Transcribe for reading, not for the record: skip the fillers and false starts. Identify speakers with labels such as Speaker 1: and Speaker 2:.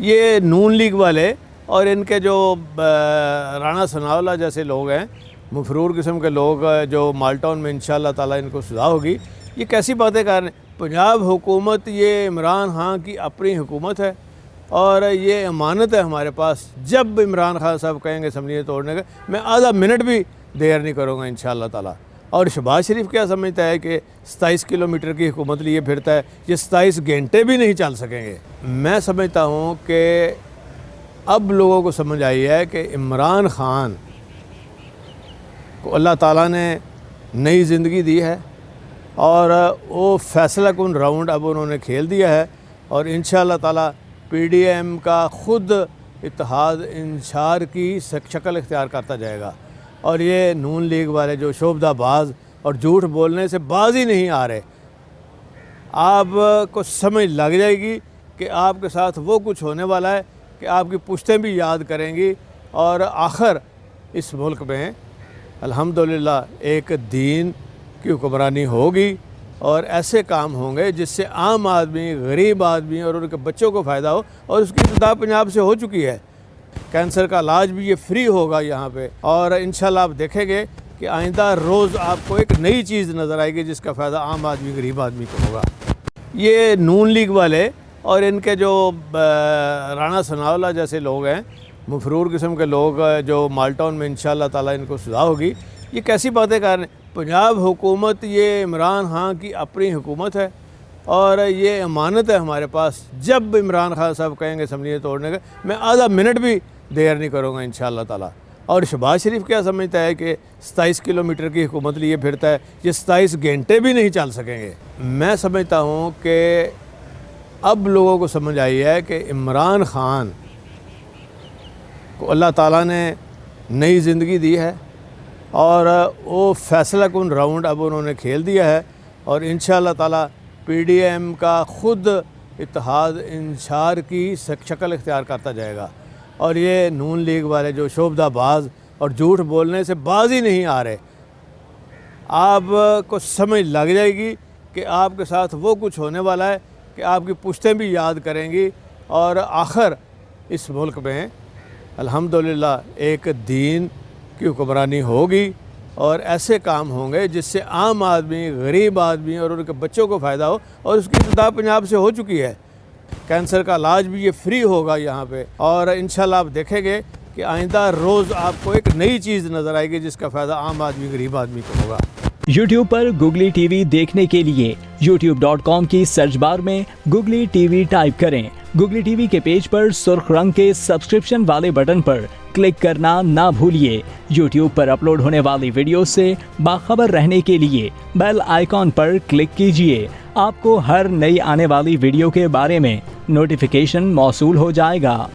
Speaker 1: یہ نون لیگ والے اور ان کے جو رانا ثناءاللہ جیسے لوگ ہیں، مفرور قسم کے لوگ جو مالٹاؤن میں انشاءاللہ تعالیٰ ان کو سزا ہوگی، یہ کیسی باتیں کر رہے ہیں؟ پنجاب حکومت یہ عمران خان کی اپنی حکومت ہے اور یہ امانت ہے ہمارے پاس۔ جب عمران خان صاحب کہیں گے اسمبلی توڑنے کا، میں آدھا منٹ بھی دیر نہیں کروں گا انشاءاللہ تعالیٰ۔ اور شہباز شریف کیا سمجھتا ہے کہ 27 کلومیٹر کی حکومت لیے پھرتا ہے، یہ 27 گھنٹے بھی نہیں چل سکیں گے۔ میں سمجھتا ہوں کہ اب لوگوں کو سمجھ آئی ہے کہ عمران خان کو اللہ تعالیٰ نے نئی زندگی دی ہے اور وہ فیصلہ کن راؤنڈ اب انہوں نے کھیل دیا ہے، اور انشاءاللہ تعالیٰ پی ڈی ایم کا خود اتحاد انشار کی شکل اختیار کرتا جائے گا، اور یہ نون لیگ والے جو شعبدہ باز اور جھوٹ بولنے سے باز ہی نہیں آ رہے، آپ کو سمجھ لگ جائے گی کہ آپ کے ساتھ وہ کچھ ہونے والا ہے کہ آپ کی پشتیں بھی یاد کریں گی، اور آخر اس ملک میں الحمدللہ ایک دین کی حکمرانی ہوگی اور ایسے کام ہوں گے جس سے عام آدمی، غریب آدمی اور ان کے بچوں کو فائدہ ہو، اور اس کی ابتدا پنجاب سے ہو چکی ہے۔ کینسر کا علاج بھی یہ فری ہوگا یہاں پہ، اور انشاءاللہ آپ دیکھیں گے کہ آئندہ روز آپ کو ایک نئی چیز نظر آئے گی جس کا فائدہ عام آدمی، غریب آدمی کو ہوگا۔ یہ نون لیگ والے اور ان کے جو رانا ثناءاللہ جیسے لوگ ہیں، مفرور قسم کے لوگ جو مالٹاؤن میں انشاءاللہ تعالیٰ ان کو سزا ہوگی، یہ کیسی باتیں کر رہے ہیں؟ پنجاب حکومت یہ عمران خان کی اپنی حکومت ہے اور یہ امانت ہے ہمارے پاس۔ جب عمران خان صاحب کہیں گے اسمبلی توڑنے کا، میں آدھا منٹ بھی دیر نہیں کروں گا انشاءاللہ تعالیٰ۔ اور شہباز شریف کیا سمجھتا ہے کہ 27 کلومیٹر کی حکومت لیے پھرتا ہے، یہ 27 گھنٹے بھی نہیں چل سکیں گے۔ میں سمجھتا ہوں کہ اب لوگوں کو سمجھ آئی ہے کہ عمران خان کو اللہ تعالیٰ نے نئی زندگی دی ہے اور وہ فیصلہ کن راؤنڈ اب انہوں نے کھیل دیا ہے، اور انشاءاللہ تعالیٰ پی ڈی ایم کا خود اتحاد انشار کی شکل اختیار کرتا جائے گا، اور یہ نون لیگ والے جو شعبدہ باز اور جھوٹ بولنے سے باز ہی نہیں آ رہے، آپ کو سمجھ لگ جائے گی کہ آپ کے ساتھ وہ کچھ ہونے والا ہے کہ آپ کی پشتیں بھی یاد کریں گی، اور آخر اس ملک میں الحمدللہ ایک دین کی حکمرانی ہوگی اور ایسے کام ہوں گے جس سے عام آدمی، غریب آدمی اور ان کے بچوں کو فائدہ ہو، اور اس کی ابتدا پنجاب سے ہو چکی ہے۔ کینسر کا علاج بھی یہ فری ہوگا یہاں پہ، اور انشاءاللہ آپ دیکھیں گے کہ آئندہ روز آپ کو ایک نئی چیز نظر آئے گی جس کا فائدہ عام آدمی، غریب آدمی کو ہوگا۔
Speaker 2: یوٹیوب پر گوگلی ٹی وی دیکھنے کے لیے youtube.com کی سرچ بار میں گوگلی ٹی وی ٹائپ کریں۔ گوگلی ٹی وی کے پیج پر سرخ رنگ کے سبسکرپشن والے بٹن پر کلک کرنا نہ بھولیے۔ یوٹیوب پر اپلوڈ ہونے والی ویڈیو سے باخبر رہنے کے لیے بیل آئیکن پر کلک کیجیے۔ آپ کو ہر نئی آنے والی ویڈیو کے بارے میں نوٹیفیکیشن موصول ہو جائے گا۔